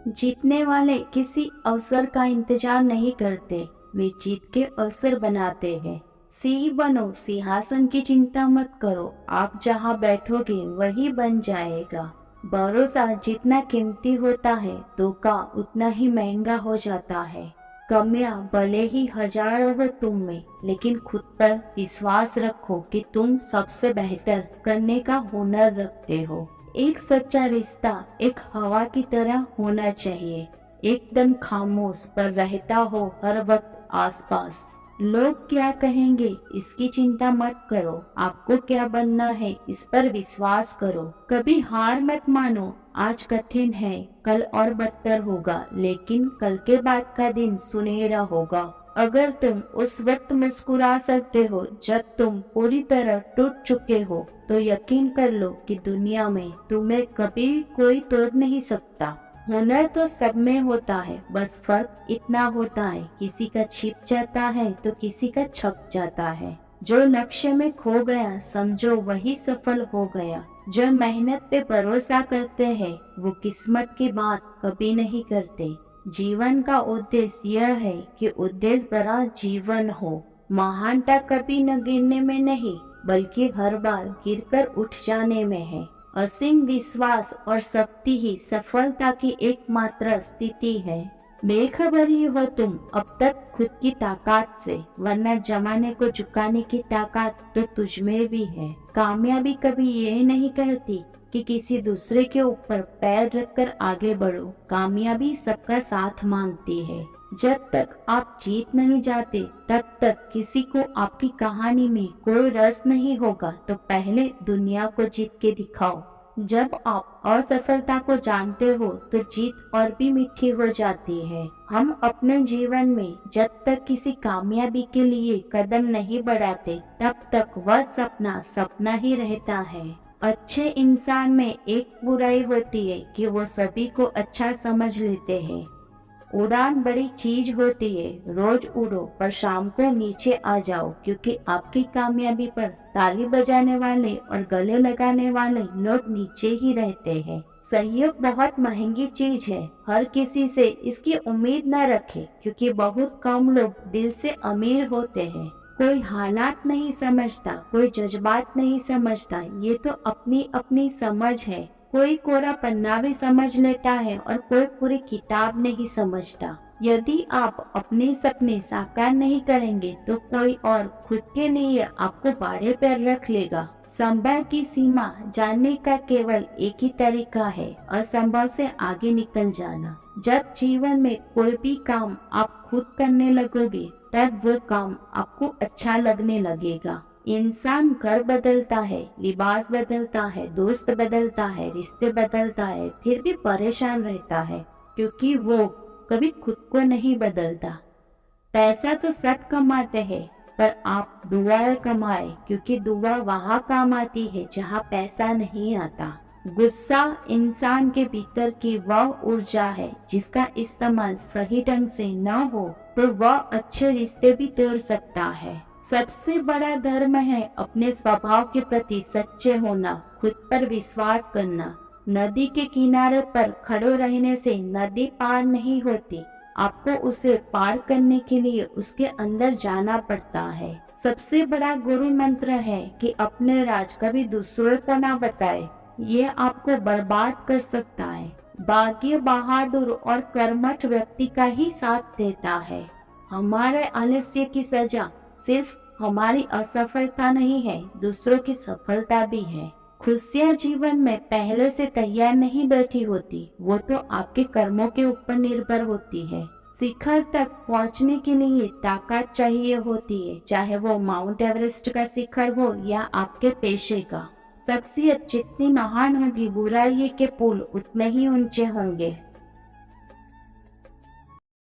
जीतने वाले किसी अवसर का इंतजार नहीं करते, वे जीत के अवसर बनाते हैं। सिंह बनो, सिंहासन की चिंता मत करो, आप जहाँ बैठोगे वही बन जाएगा। भरोसा जितना कीमती होता है, धोखा उतना ही महंगा हो जाता है। कमियां भले ही हजारों हो तुम में, लेकिन खुद पर विश्वास रखो कि तुम सबसे बेहतर करने का हुनर रखते हो। एक सच्चा रिश्ता एक हवा की तरह होना चाहिए, एकदम खामोश पर रहता हो हर वक्त आसपास। लोग क्या कहेंगे इसकी चिंता मत करो, आपको क्या बनना है इस पर विश्वास करो। कभी हार मत मानो, आज कठिन है, कल और बदतर होगा, लेकिन कल के बाद का दिन सुनहरा होगा। अगर तुम उस वक्त मुस्कुरा सकते हो जब तुम पूरी तरह टूट चुके हो, तो यकीन कर लो कि दुनिया में तुम्हें कभी कोई तोड़ नहीं सकता। हुनर तो सब में होता है, बस फर्क इतना होता है, किसी का छिप जाता है तो किसी का छप जाता है। जो लक्ष्य में खो गया समझो वही सफल हो गया। जो मेहनत पे भरोसा करते हैं वो किस्मत की बात कभी नहीं करते। जीवन का उद्देश्य यह है कि उद्देश्य भरा जीवन हो। महानता कभी न गिरने में नहीं, बल्कि हर बार गिरकर उठ जाने में है। असीम विश्वास और शक्ति ही सफलता की एकमात्र स्थिति है। बेखबरी हो तुम अब तक खुद की ताकत से, वरना जमाने को झुकाने की ताकत तो तुझ में भी है। कामयाबी कभी ये नहीं कहती कि किसी दूसरे के ऊपर पैर रखकर आगे बढ़ो। कामयाबी सबका साथ मांगती है। जब तक आप जीत नहीं जाते तब तक किसी को आपकी कहानी में कोई रस नहीं होगा, तो पहले दुनिया को जीत के दिखाओ। जब आप असफलता को जानते हो तो जीत और भी मीठी हो जाती है। हम अपने जीवन में जब तक किसी कामयाबी के लिए कदम नहीं बढ़ाते तब तक वह सपना सपना ही रहता है। अच्छे इंसान में एक बुराई होती है कि वो सभी को अच्छा समझ लेते हैं। उड़ान बड़ी चीज होती है, रोज उड़ो पर शाम को नीचे आ जाओ, क्योंकि आपकी कामयाबी पर ताली बजाने वाले और गले लगाने वाले लोग नीचे ही रहते हैं। सहयोग बहुत महंगी चीज है, हर किसी से इसकी उम्मीद न रखे, क्योंकि बहुत कम लोग दिल से अमीर होते हैं। कोई हालात नहीं समझता, कोई जज्बात नहीं समझता, ये तो अपनी अपनी समझ है। कोई कोरा पन्ना भी समझ लेता है और कोई पूरी किताब नहीं समझता। यदि आप अपने सपने साकार नहीं करेंगे तो कोई और खुद के लिए आपको बाड़े पर रख लेगा। संभव की सीमा जानने का केवल एक ही तरीका है, असंभव से आगे निकल जाना। जब जीवन में कोई भी काम आप खुद करने लगोगे तब वो काम आपको अच्छा लगने लगेगा। इंसान घर बदलता है, लिबास बदलता है, दोस्त बदलता है, रिश्ते बदलता है, फिर भी परेशान रहता है, क्योंकि वो कभी खुद को नहीं बदलता। पैसा तो सब कमाते हैं, पर आप दुआ कमाए, क्योंकि दुआ वहाँ काम आती है जहाँ पैसा नहीं आता। गुस्सा इंसान के भीतर की वह ऊर्जा है जिसका इस्तेमाल सही ढंग से न हो तो वह अच्छे रिश्ते भी तोड़ सकता है। सबसे बड़ा धर्म है अपने स्वभाव के प्रति सच्चे होना, खुद पर विश्वास करना। नदी के किनारे पर खड़े रहने से नदी पार नहीं होती, आपको उसे पार करने के लिए उसके अंदर जाना पड़ता है। सबसे बड़ा गुरु मंत्र है कि अपने राज कभी दूसरों को ना बताए, ये आपको बर्बाद कर सकता है। भाग्य बहादुर और कर्मठ व्यक्ति का ही साथ देता है। हमारे आलस्य की सजा सिर्फ हमारी असफलता नहीं है, दूसरों की सफलता भी है। खुशियाँ जीवन में पहले से तैयार नहीं बैठी होती, वो तो आपके कर्मों के ऊपर निर्भर होती है। शिखर तक पहुंचने के लिए ताकत चाहिए होती है, चाहे वो माउंट एवरेस्ट का शिखर हो या आपके पेशे का। शख्सियत जितनी महान होगी, बुराई के पुल उतने ही ऊंचे होंगे।